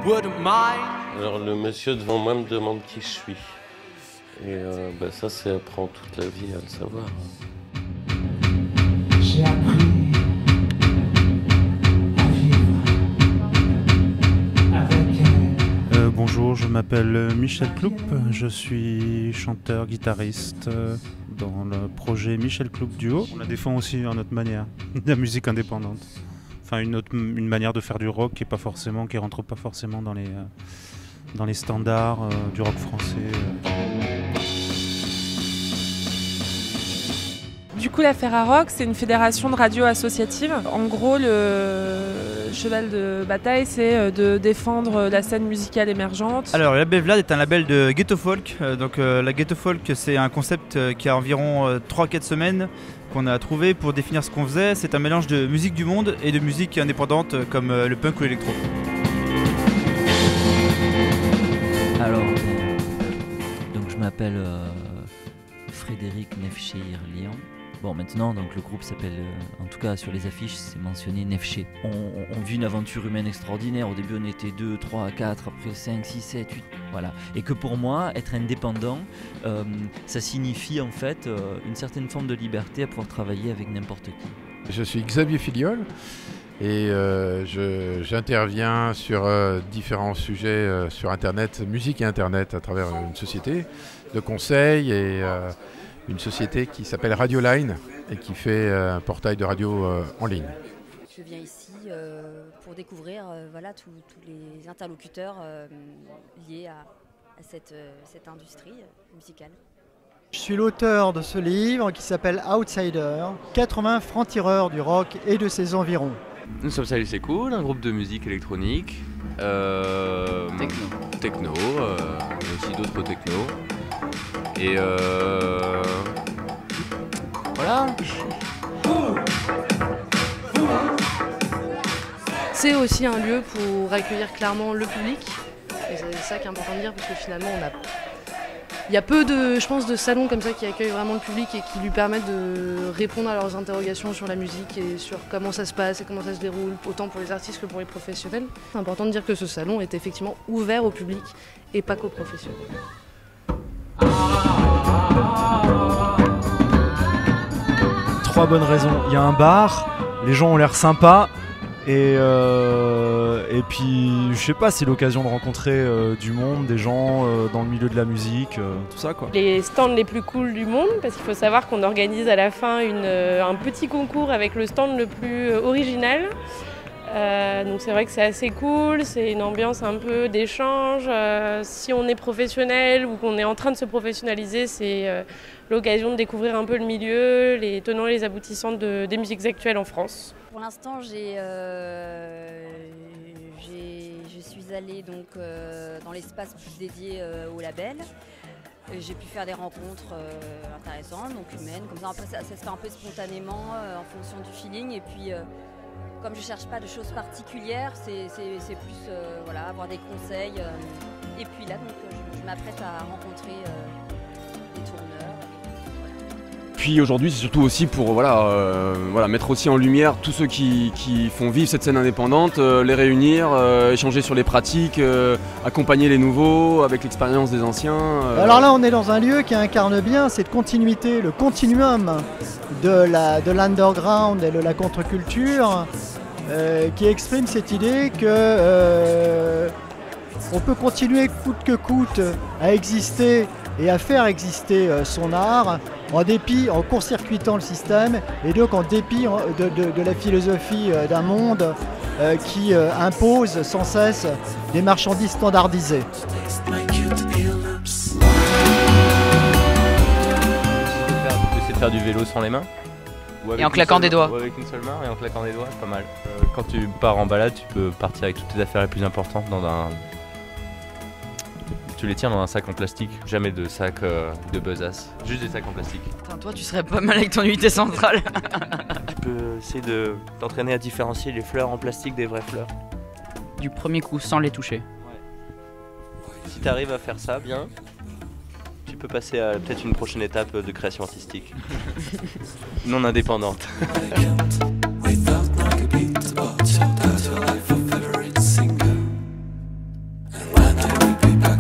wouldn't mind. Alors le monsieur devant moi me demande qui je suis. Et ça, c'est apprend toute la vie à le savoir. J'ai appris à vivre avec elle. Bonjour, je m'appelle Michel Cloup, je suis chanteur-guitariste dans le projet Michel Cloup Duo. On la défend aussi à notre manière, la musique indépendante. Enfin une manière de faire du rock qui rentre pas forcément dans les standards du rock français. Du coup, la Ferrarock, c'est une fédération de radio associative. En gros, le cheval de bataille, c'est de défendre la scène musicale émergente. Alors, le label Vlad est un label de ghetto folk. La ghetto folk, c'est un concept qui a environ 3-4 semaines qu'on a trouvé pour définir ce qu'on faisait. C'est un mélange de musique du monde et de musique indépendante comme le punk ou l'électro. Alors, donc je m'appelle Frédéric Nefché-Irlian. Bon, maintenant, donc, le groupe s'appelle, en tout cas sur les affiches, c'est mentionné Nefché. On vit une aventure humaine extraordinaire. Au début, on était 2, 3, 4, après 5, 6, 7, 8, voilà. Et que pour moi, être indépendant, ça signifie en fait une certaine forme de liberté à pouvoir travailler avec n'importe qui. Je suis Xavier Filiol et j'interviens sur différents sujets sur Internet, musique et Internet, à travers une société de conseil et une société qui s'appelle Radioline et qui fait un portail de radio en ligne. Je viens ici pour découvrir tous les interlocuteurs liés à cette industrie musicale. Je suis l'auteur de ce livre qui s'appelle Outsider, 80 francs-tireurs du rock et de ses environs. Nous sommes Salut c'est cool, un groupe de musique électronique, techno, mais aussi d'autres techno. Et voilà. C'est aussi un lieu pour accueillir clairement le public. Et c'est ça qui est important de dire parce que finalement il y a peu de salons comme ça qui accueillent vraiment le public et qui lui permettent de répondre à leurs interrogations sur la musique et sur comment ça se passe et comment ça se déroule, autant pour les artistes que pour les professionnels. C'est important de dire que ce salon est effectivement ouvert au public et pas qu'aux professionnels. 3 bonnes raisons. Il y a un bar, les gens ont l'air sympas et puis je sais pas, c'est l'occasion de rencontrer du monde, des gens dans le milieu de la musique, tout ça quoi. Les stands les plus cool du monde, parce qu'il faut savoir qu'on organise à la fin un petit concours avec le stand le plus original. Donc c'est vrai que c'est assez cool, c'est une ambiance un peu d'échange. Si on est professionnel ou qu'on est en train de se professionnaliser, c'est l'occasion de découvrir un peu le milieu, les tenants et les aboutissants des musiques actuelles en France. Pour l'instant, je suis allée donc, dans l'espace dédié au label. J'ai pu faire des rencontres intéressantes, donc humaines, comme ça. Après, ça se fait un peu spontanément en fonction du feeling. Et puis, comme je ne cherche pas de choses particulières, c'est plus avoir des conseils. Et puis là, donc, je m'apprête à rencontrer des tourneurs. Puis aujourd'hui, c'est surtout aussi pour mettre aussi en lumière tous ceux qui font vivre cette scène indépendante, les réunir, échanger sur les pratiques, accompagner les nouveaux avec l'expérience des anciens. Alors là, on est dans un lieu qui incarne bien cette continuité, le continuum de l'underground et de la contre-culture, qui exprime cette idée que on peut continuer coûte que coûte à exister et à faire exister son art en court-circuitant le système et donc en dépit de la philosophie d'un monde qui impose sans cesse des marchandises standardisées. Essayer de faire du vélo sans les mains. Et en claquant des doigts. Ou avec une seule main et en claquant des doigts, pas mal. Quand tu pars en balade, tu peux partir avec toutes tes affaires les plus importantes dans un... Tu les tiens dans un sac en plastique, jamais de sac de besace, juste des sacs en plastique. Putain, toi tu serais pas mal avec ton unité centrale. Tu peux essayer de t'entraîner à différencier les fleurs en plastique des vraies fleurs. Du premier coup, sans les toucher. Ouais. Si tu arrives à faire ça bien, tu peux passer à peut-être une prochaine étape de création artistique. Non indépendante. paper.